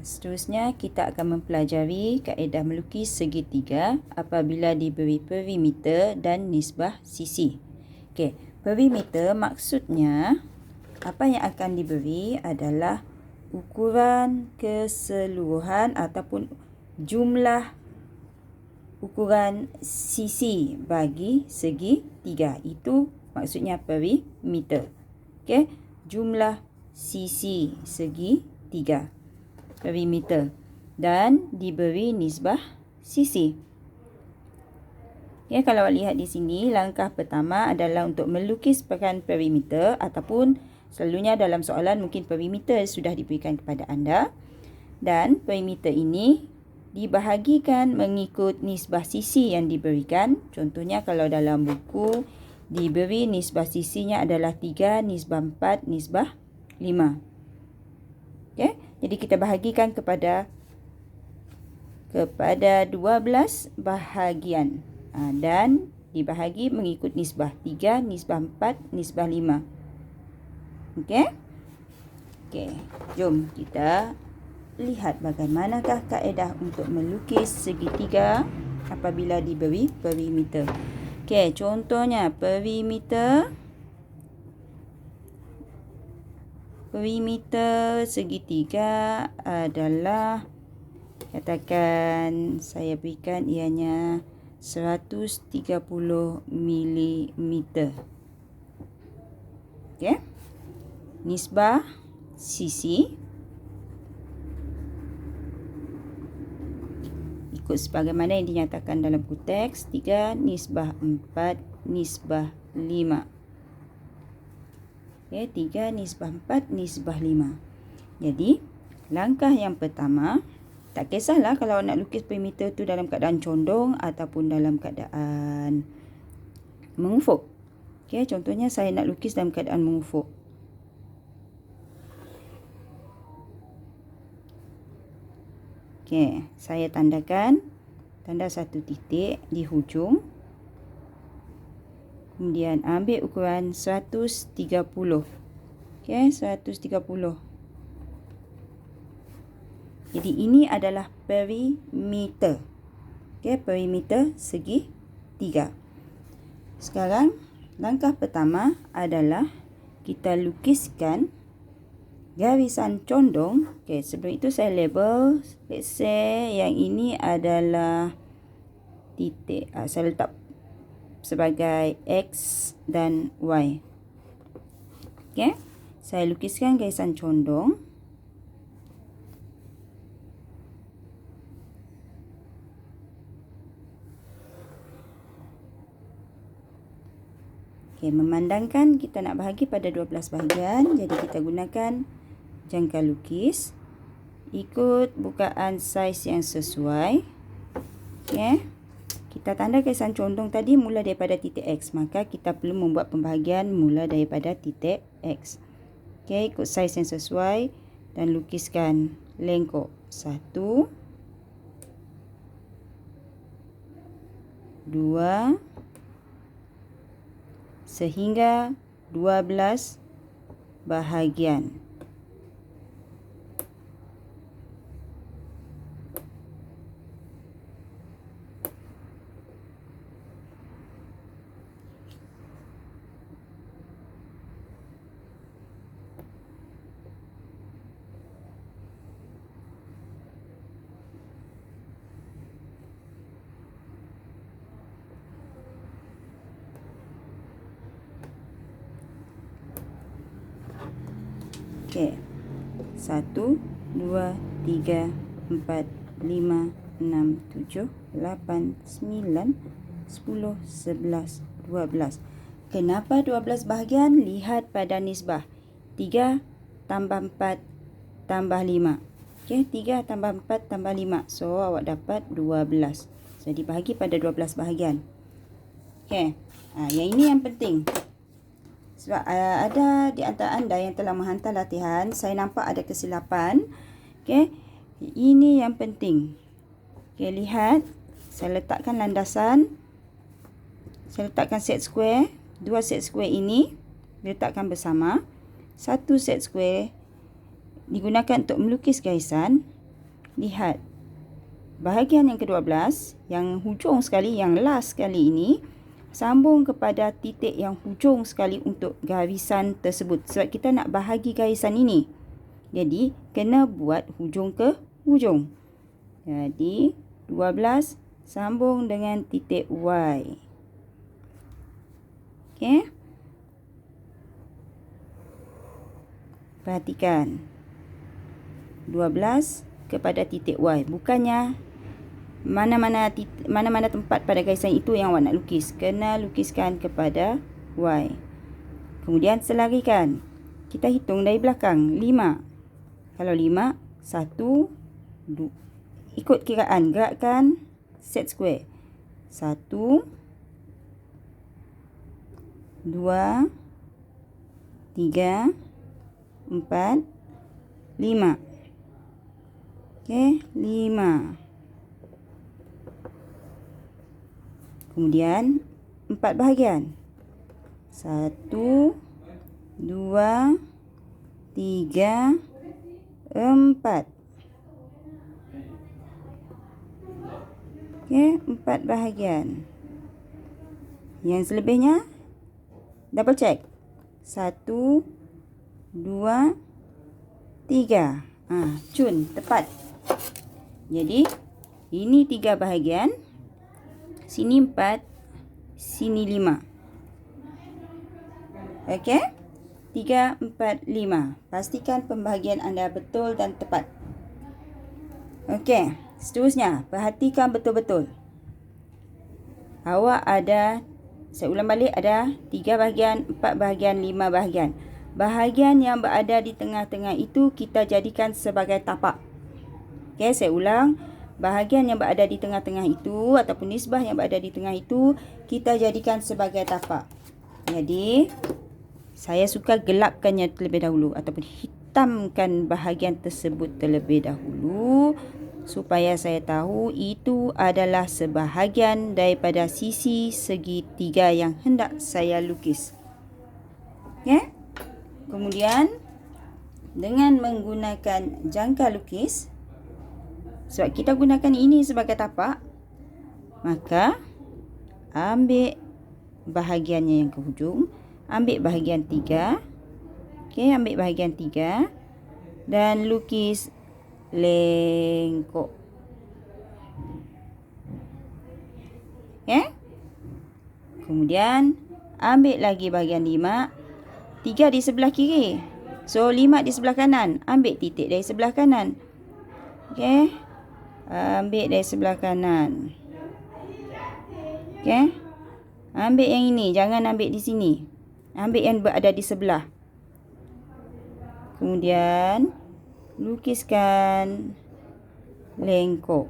Seterusnya, kita akan mempelajari kaedah melukis segitiga apabila diberi perimeter dan nisbah sisi. Okey, perimeter maksudnya apa yang akan diberi adalah ukuran keseluruhan ataupun jumlah ukuran sisi bagi segitiga. Itu maksudnya perimeter. Okey, jumlah sisi segitiga. Perimeter dan diberi nisbah sisi. Okay, kalau awak lihat di sini, langkah pertama adalah untuk melukis peran perimeter ataupun selalunya dalam soalan mungkin perimeter sudah diberikan kepada anda dan perimeter ini dibahagikan mengikut nisbah sisi yang diberikan. Contohnya kalau dalam buku diberi nisbah sisinya adalah 3, nisbah 4, nisbah 5. Okay? Jadi kita bahagikan kepada 12 bahagian dan dibahagi mengikut nisbah 3, nisbah 4, nisbah 5. Okey? Okey, jom kita lihat bagaimanakah kaedah untuk melukis segitiga apabila diberi perimeter. Okey, contohnya perimeter segitiga adalah, katakan saya berikan ianya 130 mm. Okey. Nisbah sisi ikut sebagaimana yang dinyatakan dalam buku teks, 3, nisbah 4, nisbah 5. Okay, 3, nisbah 4, nisbah 5. Jadi, langkah yang pertama, tak kisahlah kalau nak lukis perimeter tu dalam keadaan condong ataupun dalam keadaan mengufuk. Okay, contohnya saya nak lukis dalam keadaan mengufuk. Okay, saya tandakan tanda satu titik di hujung. Kemudian ambil ukuran 130. Okey, 130. Jadi ini adalah perimeter. Okey, perimeter segitiga. Sekarang langkah pertama adalah kita lukiskan garisan condong. Okey, sebelum itu saya label. Let's say yang ini adalah titik. Saya letak sebagai X dan Y. Okey, saya lukiskan garisan condong. Okey, memandangkan kita nak bahagi pada 12 bahagian, jadi kita gunakan jangka lukis ikut bukaan saiz yang sesuai. Okey. Kita tanda garisan condong tadi mula daripada titik X. Maka kita perlu membuat pembahagian mula daripada titik X. Okey, ikut saiz yang sesuai dan lukiskan lengkok 1, 2 sehingga 12 bahagian. Okey. 1, 2, 3, 4, 5, 6, 7, 8, 9, 10, 11, 12. Kenapa 12 bahagian? Lihat pada nisbah. 3 tambah 4 tambah 5. Okey, 3 tambah 4 tambah 5. So, awak dapat 12. Jadi, bahagi pada 12 bahagian. Okey. Yang ini yang penting. Sebab ada di antara anda yang telah menghantar latihan, saya nampak ada kesilapan. Okey. Ini yang penting. Okey, lihat. Saya letakkan landasan. Saya letakkan set square. 2 set square ini diletakkan bersama. 1 set square digunakan untuk melukis garisan. lihat bahagian yang ke-12, yang hujung sekali, yang last sekali ini, sambung kepada titik yang hujung sekali untuk garisan tersebut. Sebab kita nak bahagi garisan ini. Jadi, kena buat hujung ke hujung. Jadi, 12 sambung dengan titik Y. Okey. Perhatikan. 12 kepada titik Y. Bukannya mana-mana tempat pada garisan itu yang awak nak lukis. Kena lukiskan kepada Y. Kemudian selarikan. Kita hitung dari belakang. 5. Kalau 5, 1, 2. Ikut kiraan. Gerakkan set square. 1, 2, 3, 4, 5. Okey, 5. Kemudian 4 bahagian. 1, 2, 3, 4. Okey, 4 bahagian. Yang selebihnya double check. 1, 2, 3. Cun, tepat. Jadi, ini 3 bahagian. Sini 4, sini 5. Okey? 3, 4, 5. Pastikan pembahagian anda betul dan tepat. Okey, seterusnya, perhatikan betul-betul. Awak ada, saya ulang balik, ada 3 bahagian, 4 bahagian, 5 bahagian. Bahagian yang berada di tengah-tengah itu kita jadikan sebagai tapak. Okey, saya ulang. Bahagian yang berada di tengah-tengah itu ataupun nisbah yang berada di tengah itu kita jadikan sebagai tapak. Jadi, saya suka gelapkannya terlebih dahulu ataupun hitamkan bahagian tersebut terlebih dahulu supaya saya tahu itu adalah sebahagian daripada sisi segitiga yang hendak saya lukis. Okey? Kemudian dengan menggunakan jangka lukis, sebab kita gunakan ini sebagai tapak, maka ambil bahagiannya yang ke hujung, ambil bahagian 3. Okey, ambil bahagian 3 dan lukis lengkok. Okey. Kemudian ambil lagi bahagian 5. 3 di sebelah kiri. So 5 di sebelah kanan. Ambil titik dari sebelah kanan. Okey. Ambil dari sebelah kanan. Okey. Ambil yang ini. Jangan ambil di sini. Ambil yang berada di sebelah. Kemudian lukiskan lengkok.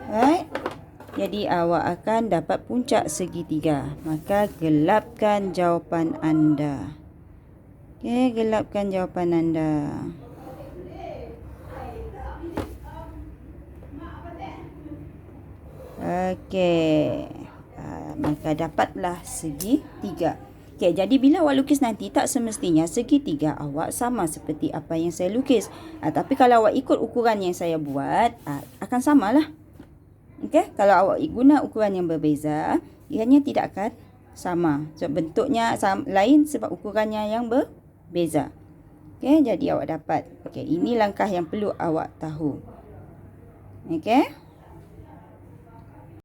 Right? Jadi awak akan dapat puncak segitiga. Maka gelapkan jawapan anda. Okey, gelapkan jawapan anda. Okey. Maka dapatlah segitiga. Okey, jadi bila awak lukis nanti, tak semestinya segitiga awak sama seperti apa yang saya lukis. Tapi kalau awak ikut ukuran yang saya buat, akan samalah. Okey, kalau awak guna ukuran yang berbeza, ianya tidak akan sama. So, bentuknya lain sebab ukurannya yang berbeza. Okey, jadi awak dapat. Okey, ini langkah yang perlu awak tahu. Okey.